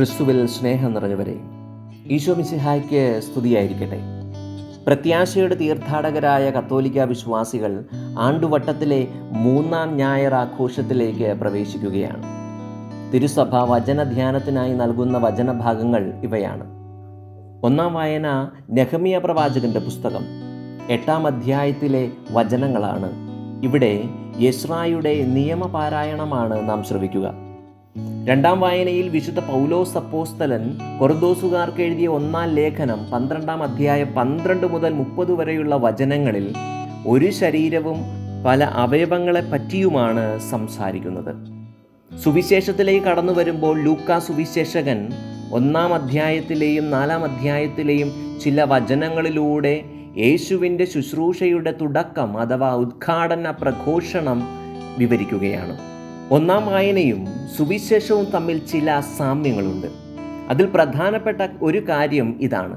ക്രിസ്തുവിൽ സ്നേഹം നിറഞ്ഞവരെ, ഈശോ മിശിഹായ്ക്ക് സ്തുതിയായിരിക്കട്ടെ. പ്രത്യാശയുടെ തീർത്ഥാടകരായ കത്തോലിക്ക വിശ്വാസികൾ ആണ്ടുവട്ടത്തിലെ 3-ാം ഞായർ ആഘോഷത്തിലേക്ക് പ്രവേശിക്കുകയാണ്. തിരുസഭ വചനധ്യാനത്തിനായി നൽകുന്ന വചനഭാഗങ്ങൾ ഇവയാണ്. 1-ാം വായന നെഹമ്യാ പ്രവാചകന്റെ പുസ്തകം 8-ാം അധ്യായത്തിലെ വചനങ്ങളാണ്. ഇവിടെ എസ്രായുടെ നിയമപാരായണമാണ് നാം ശ്രവിക്കുക. 2-ാം വായനയിൽ വിശുദ്ധ പൗലോസ് അപ്പോസ്തലൻ കൊറിന്തോസുകാർക്ക് എഴുതിയ 1-ാം ലേഖനം 12-ാം അധ്യായം 12 മുതൽ 30 വരെയുള്ള വചനങ്ങളിൽ ഒരു ശരീരവും പല അവയവങ്ങളെ പറ്റിയുമാണ് സംസാരിക്കുന്നത്. സുവിശേഷത്തിലേക്ക് കടന്നു വരുമ്പോൾ ലൂക്കാ സുവിശേഷകൻ 1-ാം അധ്യായത്തിലെയും 4-ാം അധ്യായത്തിലെയും ചില വചനങ്ങളിലൂടെ യേശുവിൻ്റെ ശുശ്രൂഷയുടെ തുടക്കം അഥവാ ഉദ്ഘാടന പ്രഘോഷണം വിവരിക്കുകയാണ്. 1-ാം വായനയും സുവിശേഷവും തമ്മിൽ ചില സാമ്യങ്ങളുണ്ട്. അതിൽ പ്രധാനപ്പെട്ട ഒരു കാര്യം ഇതാണ്: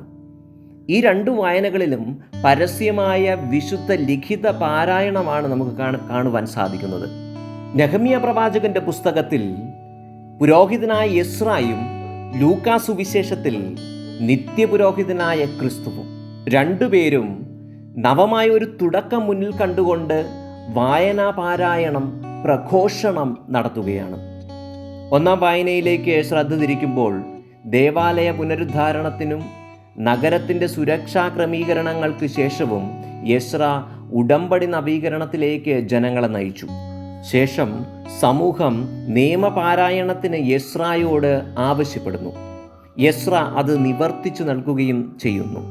ഈ 2 വായനകളിലും പരസ്യമായ വിശുദ്ധ ലിഖിത പാരായണമാണ് നമുക്ക് കാണുവാൻ സാധിക്കുന്നത്. നെഹമ്യാ പ്രവാചകന്റെ പുസ്തകത്തിൽ പുരോഹിതനായ എസ്രായും ലൂക്കാ സുവിശേഷത്തിൽ നിത്യപുരോഹിതനായ ക്രിസ്തുവും രണ്ടുപേരും നവമായ ഒരു തുടക്കം മുന്നിൽ കണ്ടുകൊണ്ട് വായനാ പാരായണം പ്രഘോഷണം നടത്തുകയാണ്. 1-ാം വായനയിലേക്ക് ശ്രദ്ധ തിരിക്കുമ്പോൾ ദേവാലയ പുനരുദ്ധാരണത്തിനും നഗരത്തിൻ്റെ സുരക്ഷാ ക്രമീകരണങ്ങൾക്ക് ശേഷവും എസ്ര ഉടമ്പടി നവീകരണത്തിലേക്ക് ജനങ്ങളെ നയിച്ചു. ശേഷം സമൂഹം നിയമപാരായണത്തിന് എസ്രായോട് ആവശ്യപ്പെടുന്നു. എസ്ര അത് നിവർത്തിച്ചു നൽകുകയും ചെയ്യുന്നു.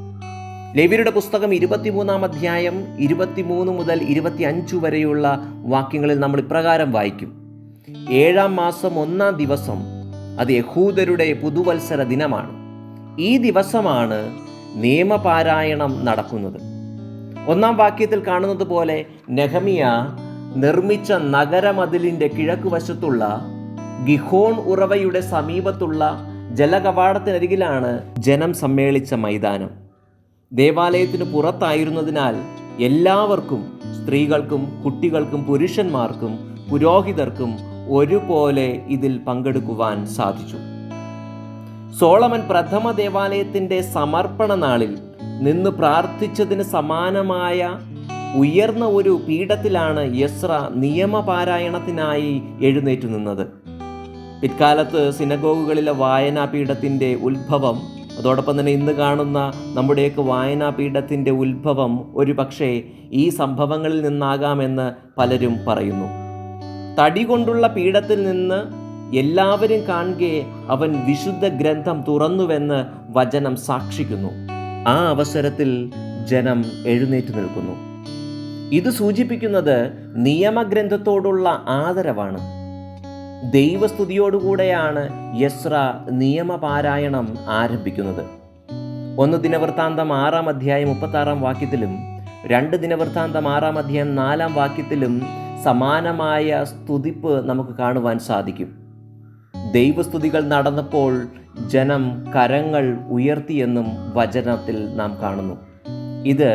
ലേവ്യരുടെ പുസ്തകം 23-ാം അധ്യായം 23 മുതൽ 25 വരെയുള്ള വാക്യങ്ങളിൽ നമ്മൾ ഇപ്രകാരം വായിക്കും: 7-ാം മാസം 1-ാം ദിവസം അത് യഹൂദരുടെ പുതുവത്സര ദിനമാണ്. ഈ ദിവസമാണ് നിയമപാരായണം നടക്കുന്നത്. 1-ാം വാക്യത്തിൽ കാണുന്നത് പോലെ നെഹമ്യാ നിർമ്മിച്ച നഗരമതിലിൻ്റെ കിഴക്കുവശത്തുള്ള ഗിഹോൺ ഉറവയുടെ സമീപത്തുള്ള ജലകവാടത്തിനരികിലാണ് ജനം സമ്മേളിച്ച മൈതാനം. ദേവാലയത്തിന് പുറത്തായിരുന്നതിനാൽ എല്ലാവർക്കും, സ്ത്രീകൾക്കും കുട്ടികൾക്കും പുരുഷന്മാർക്കും പുരോഹിതർക്കും ഒരുപോലെ ഇതിൽ പങ്കെടുക്കുവാൻ സാധിച്ചു. സോളമൻ പ്രഥമ ദേവാലയത്തിൻ്റെ സമർപ്പണ നാളിൽ നിന്ന് പ്രാർത്ഥിച്ചതിന് സമാനമായ ഉയർന്ന ഒരു പീഠത്തിലാണ് എസ്ര നിയമപാരായണത്തിനായി എഴുന്നേറ്റു നിന്നത്. പിൽക്കാലത്ത് സിനഗോഗുകളിലെ വായനാപീഠത്തിൻ്റെ ഉത്ഭവം, അതോടൊപ്പം തന്നെ ഇന്ന് കാണുന്ന നമ്മുടെയൊക്കെ വായനാപീഠത്തിൻ്റെ ഉത്ഭവം ഒരു പക്ഷേ ഈ സംഭവങ്ങളിൽ നിന്നാകാമെന്ന് പലരും പറയുന്നു. തടി കൊണ്ടുള്ള പീഠത്തിൽ നിന്ന് എല്ലാവരും കാണുകെ അവൻ വിശുദ്ധ ഗ്രന്ഥം തുറന്നുവെന്ന് വചനം സാക്ഷിക്കുന്നു. ആ അവസരത്തിൽ ജനം എഴുന്നേറ്റ് നിൽക്കുന്നു. ഇത് സൂചിപ്പിക്കുന്നത് നിയമഗ്രന്ഥത്തോടുള്ള ആദരവാണ്. ദൈവസ്തുതിയോടുകൂടെയാണ് എസ്ര നിയമപാരായണം ആരംഭിക്കുന്നത്. 1 ദിനവൃത്താന്തം 6-ാം അധ്യായം 36-ാം വാക്യത്തിലും 2 ദിനവൃത്താന്തം 6-ാം അധ്യായം 4-ാം വാക്യത്തിലും സമാനമായ സ്തുതിപ്പ് നമുക്ക് കാണുവാൻ സാധിക്കും. ദൈവസ്തുതികൾ നടന്നപ്പോൾ ജനം കരങ്ങൾ ഉയർത്തിയെന്നും വചനത്തിൽ നാം കാണുന്നു. ഇത്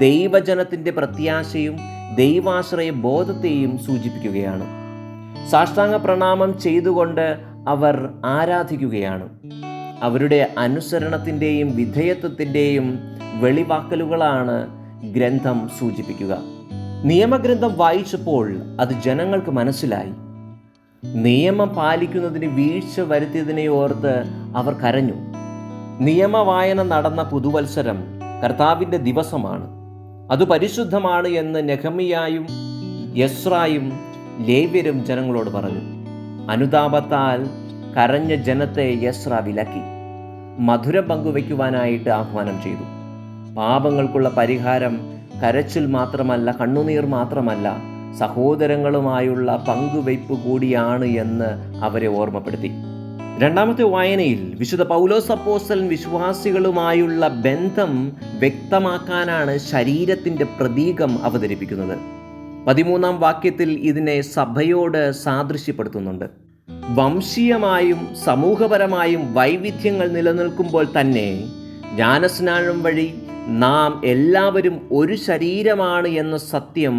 ദൈവജനത്തിൻ്റെ പ്രത്യാശയും ദൈവാശ്രയ ബോധത്തെയും സൂചിപ്പിക്കുകയാണ്. സാഷ്ടാംഗ പ്രണാമം ചെയ്തുകൊണ്ട് അവർ ആരാധിക്കുകയാണ്. അവരുടെ അനുസരണത്തിൻ്റെയും വിധേയത്വത്തിൻ്റെയും വെളിവാക്കലുകളാണ് ഗ്രന്ഥം സൂചിപ്പിക്കുക. നിയമഗ്രന്ഥം വായിച്ചപ്പോൾ അത് ജനങ്ങൾക്ക് മനസ്സിലായി. നിയമം പാലിക്കുന്നതിന് വീഴ്ച വരുത്തിയതിനെ ഓർത്ത് അവർ കരഞ്ഞു. നിയമവായന നടന്ന പുതുവത്സരം കർത്താവിൻ്റെ ദിവസമാണ്, അത് പരിശുദ്ധമാണ് എന്ന് നെഹമ്യായും എസ്രായും ലേവ്യരും ജനങ്ങളോട് പറഞ്ഞു. അനുതാപത്താൽ കരഞ്ഞ ജനത്തെ എസ്ര വിലക്കി മധുരം പങ്കുവയ്ക്കുവാനായിട്ട് ആഹ്വാനം ചെയ്തു. പാപങ്ങൾക്കുള്ള പരിഹാരം കരച്ചിൽ മാത്രമല്ല, കണ്ണുനീർ മാത്രമല്ല, സഹോദരങ്ങളുമായുള്ള പങ്കുവയ്പ് കൂടിയാണ് എന്ന് അവരെ ഓർമ്മപ്പെടുത്തി. 2-ാമത്തെ വായനയിൽ വിശുദ്ധ പൗലോസ് അപ്പോസ്തലൻ വിശ്വാസികളുമായുള്ള ബന്ധം വ്യക്തമാക്കാനാണ് ശരീരത്തിൻ്റെ പ്രതീകം അവതരിപ്പിക്കുന്നത്. 13-ാം വാക്യത്തിൽ ഇതിനെ സഭയോട് സാദൃശ്യപ്പെടുത്തുന്നുണ്ട്. വംശീയമായും സമൂഹപരമായും വൈവിധ്യങ്ങൾ നിലനിൽക്കുമ്പോൾ തന്നെ ജ്ഞാനസ്നാനം വഴി നാം എല്ലാവരും ഒരു ശരീരമാണ് എന്ന സത്യം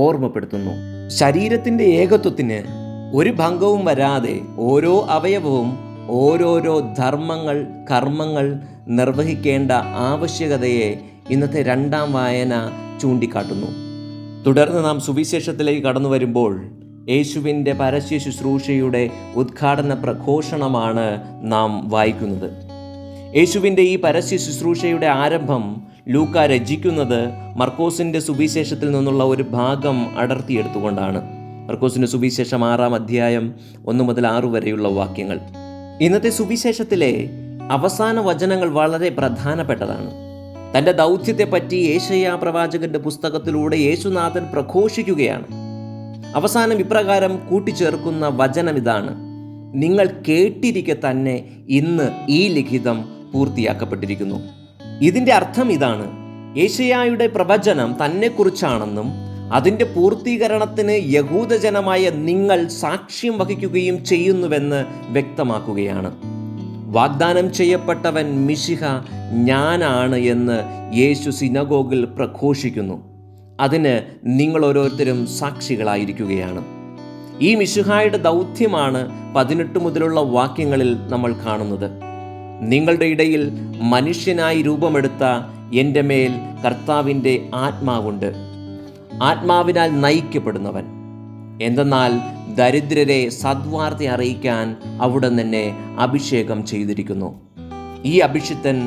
ഓർമ്മപ്പെടുത്തുന്നു. ശരീരത്തിൻ്റെ ഏകത്വത്തിന് ഒരു ഭംഗവും വരാതെ ഓരോ അവയവവും ഓരോരോ ധർമ്മങ്ങൾ, കർമ്മങ്ങൾ നിർവഹിക്കേണ്ട ആവശ്യകതയെ ഇന്നത്തെ രണ്ടാം വായന ചൂണ്ടിക്കാട്ടുന്നു. തുടർന്ന് നാം സുവിശേഷത്തിലേക്ക് കടന്നു വരുമ്പോൾ യേശുവിൻ്റെ പരസ്യ ശുശ്രൂഷയുടെ ഉദ്ഘാടന പ്രഘോഷണമാണ് നാം വായിക്കുന്നത്. യേശുവിൻ്റെ ഈ പരസ്യ ശുശ്രൂഷയുടെ ആരംഭം ലൂക്ക രചിക്കുന്നത് മർക്കോസിൻ്റെ സുവിശേഷത്തിൽ നിന്നുള്ള ഒരു ഭാഗം അടർത്തിയെടുത്തുകൊണ്ടാണ്. മർക്കോസിൻ്റെ സുവിശേഷം 6-ാം അധ്യായം 1 മുതൽ 6 വരെയുള്ള വാക്യങ്ങൾ. ഇന്നത്തെ സുവിശേഷത്തിലെ അവസാന വചനങ്ങൾ വളരെ പ്രധാനപ്പെട്ടതാണ്. തൻ്റെ ദൗത്യത്തെപ്പറ്റി യേശയ്യാ പ്രവാചകന്റെ പുസ്തകത്തിലൂടെ യേശുനാഥൻ പ്രഘോഷിക്കുകയാണ്. അവസാനം ഇപ്രകാരം കൂട്ടിച്ചേർക്കുന്ന വചനം ഇതാണ്: നിങ്ങൾ കേട്ടിരിക്കെ തന്നെ ഇന്ന് ഈ ലിഖിതം പൂർത്തിയാക്കപ്പെട്ടിരിക്കുന്നു. ഇതിൻ്റെ അർത്ഥം ഇതാണ്: യേശയ്യായുടെ പ്രവചനം തന്നെക്കുറിച്ചാണെന്നും അതിൻ്റെ പൂർത്തീകരണത്തിന് യഹൂദജനമായ നിങ്ങൾ സാക്ഷ്യം വഹിക്കുകയും ചെയ്യുന്നുവെന്ന് വ്യക്തമാക്കുകയാണ്. വാഗ്ദാനം ചെയ്യപ്പെട്ടവൻ മിശിഹ ഞാനാണ് എന്ന് യേശു സിനഗോഗിൽ പ്രഘോഷിക്കുന്നു. അതിന് നിങ്ങൾ ഓരോരുത്തരും സാക്ഷികളായിരിക്കുകയാണ്. ഈ മിശിഹായുടെ ദൗത്യമാണ് 18 മുതലുള്ള വാക്യങ്ങളിൽ നമ്മൾ കാണുന്നത്. നിങ്ങളുടെ ഇടയിൽ മനുഷ്യനായി രൂപമെടുത്ത എൻ്റെ മേൽ കർത്താവിൻ്റെ ആത്മാവുണ്ട്, ആത്മാവിനാൽ നയിക്കപ്പെടുന്നവൻ. എന്തെന്നാൽ ദരിദ്രരെ സദ്വാർത്ത അറിയിക്കാൻ അവിടുന്ന് എന്നെ അഭിഷേകം ചെയ്തിരിക്കുന്നു. ഈ അഭിഷിക്തൻ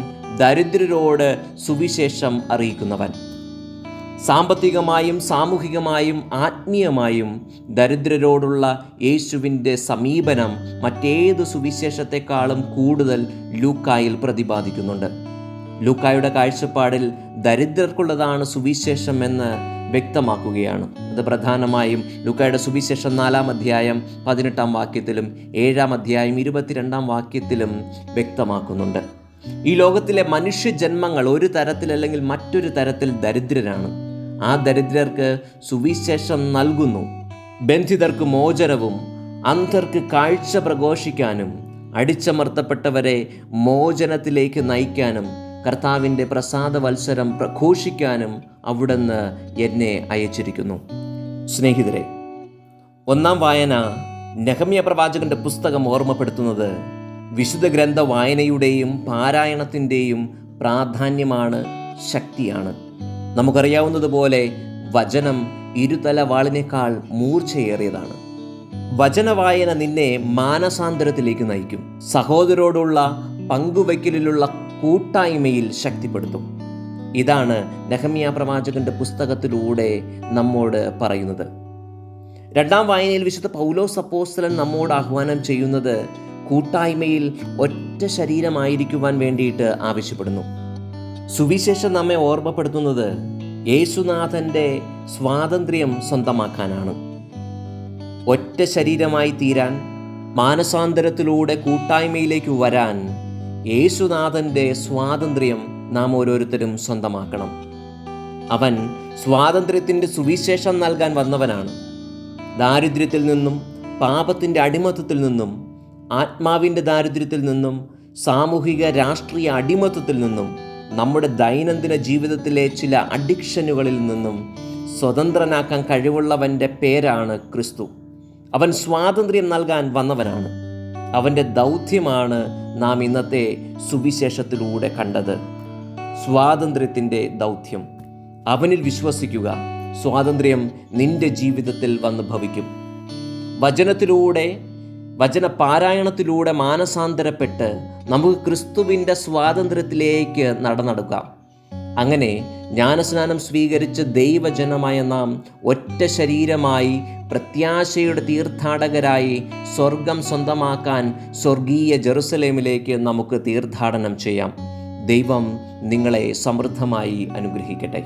ദരിദ്രരോട് സുവിശേഷം അറിയിക്കുന്നവൻ. സാമ്പത്തികമായും സാമൂഹികമായും ആത്മീയമായും ദരിദ്രരോടുള്ള യേശുവിൻ്റെ സമീപനം മറ്റേത് സുവിശേഷത്തെക്കാളും കൂടുതൽ ലൂക്കായിൽ പ്രതിപാദിക്കുന്നുണ്ട്. ലൂക്കായുടെ കാഴ്ചപ്പാടിൽ ദരിദ്രർക്കുള്ളതാണ് സുവിശേഷം എന്ന് വ്യക്തമാക്കുകയാണ്. അത് പ്രധാനമായും ലൂക്കായുടെ സുവിശേഷം 4-ാം അധ്യായം 18-ാം വാക്യത്തിലും 7-ാം അധ്യായം 22-ാം വാക്യത്തിലും വ്യക്തമാക്കുന്നുണ്ട്. ഈ ലോകത്തിലെ മനുഷ്യജന്മങ്ങൾ ഒരു തരത്തിൽ അല്ലെങ്കിൽ മറ്റൊരു തരത്തിൽ ദരിദ്രരാണ്. ആ ദരിദ്രർക്ക് സുവിശേഷം നൽകുന്നു. ബന്ധിതർക്ക് മോചനവും അന്ധർക്ക് കാഴ്ച പ്രഘോഷിക്കാനും അടിച്ചമർത്തപ്പെട്ടവരെ മോചനത്തിലേക്ക് നയിക്കാനും കർത്താവിൻ്റെ പ്രസാദവത്സരം പ്രഘോഷിക്കാനും അവിടുന്ന് എന്നെ അയച്ചിരിക്കുന്നു. സ്നേഹിതരെ, 1-ാം വായന നെഹമ്യാ പ്രവാചകന്റെ പുസ്തകം ഓർമ്മപ്പെടുത്തുന്നത് വിശുദ്ധ ഗ്രന്ഥ വായനയുടെയും പാരായണത്തിൻ്റെയും പ്രാധാന്യമാണ്, ശക്തിയാണ്. നമുക്കറിയാവുന്നതുപോലെ വചനം ഇരുതല വാളിനേക്കാൾ മൂർച്ചയേറിയതാണ്. വചനവായന നിന്നെ മാനസാന്തരത്തിലേക്ക് നയിക്കും. സഹോദരോടുള്ള പങ്കുവയ്ക്കലിലുള്ള കൂട്ടായ്മയിൽ ശക്തിപ്പെടുത്തും. ഇതാണ് നെഹമ്യാ പ്രവാചകന്റെ പുസ്തകത്തിലൂടെ നമ്മോട് പറയുന്നത്. 2-ാം വായനയിൽ വിശുദ്ധ പൗലോസ് അപ്പോസ്തലൻ നമ്മോട് ആഹ്വാനം ചെയ്യുന്നത് കൂട്ടായ്മയിൽ ഒറ്റ ശരീരമായിരിക്കുവാൻ വേണ്ടിയിട്ട് ആവശ്യപ്പെടുന്നു. സുവിശേഷം നമ്മെ ഓർമ്മപ്പെടുത്തുന്നത് യേശുനാഥൻ്റെ സ്വാതന്ത്ര്യം സ്വന്തമാക്കാനാണ്. ഒറ്റ ശരീരമായി തീരാൻ, മാനസാന്തരത്തിലൂടെ കൂട്ടായ്മയിലേക്ക് വരാൻ യേശുനാഥൻ്റെ സ്വാതന്ത്ര്യം നാം ഓരോരുത്തരും സ്വന്തമാക്കണം. അവൻ സ്വാതന്ത്ര്യത്തിൻ്റെ സുവിശേഷം നൽകാൻ വന്നവനാണ്. ദാരിദ്ര്യത്തിൽ നിന്നും, പാപത്തിൻ്റെ അടിമത്തത്തിൽ നിന്നും, ആത്മാവിൻ്റെ ദാരിദ്ര്യത്തിൽ നിന്നും, സാമൂഹിക രാഷ്ട്രീയ അടിമത്തത്തിൽ നിന്നും, നമ്മുടെ ദൈനംദിന ജീവിതത്തിലെ ചില അഡിക്ഷനുകളിൽ നിന്നും സ്വതന്ത്രനാക്കാൻ കഴിവുള്ളവൻ്റെ പേരാണ് ക്രിസ്തു. അവൻ സ്വാതന്ത്ര്യം നൽകാൻ വന്നവനാണ്. അവൻ്റെ ദൗത്യമാണ് നാം ഇന്നത്തെ സുവിശേഷത്തിലൂടെ കണ്ടത്. സ്വാതന്ത്ര്യത്തിൻ്റെ ദൗത്യം. അവനിൽ വിശ്വസിക്കുക, സ്വാതന്ത്ര്യം നിന്റെ ജീവിതത്തിൽ വന്ന് ഭവിക്കും. വചനപാരായണത്തിലൂടെ മാനസാന്തരപ്പെട്ട് നമുക്ക് ക്രിസ്തുവിൻ്റെ സ്വാതന്ത്ര്യത്തിലേക്ക് നടന്നെടുക്കാം. അങ്ങനെ ജ്ഞാനസ്നാനം സ്വീകരിച്ച് ദൈവജനമായ നാം ഒറ്റ ശരീരമായി പ്രത്യാശയുടെ തീർത്ഥാടകരായി സ്വർഗം സ്വന്തമാക്കാൻ സ്വർഗീയ ജെറുസലേമിലേക്ക് നമുക്ക് തീർത്ഥാടനം ചെയ്യാം. ദൈവം നിങ്ങളെ സമൃദ്ധമായി അനുഗ്രഹിക്കട്ടെ.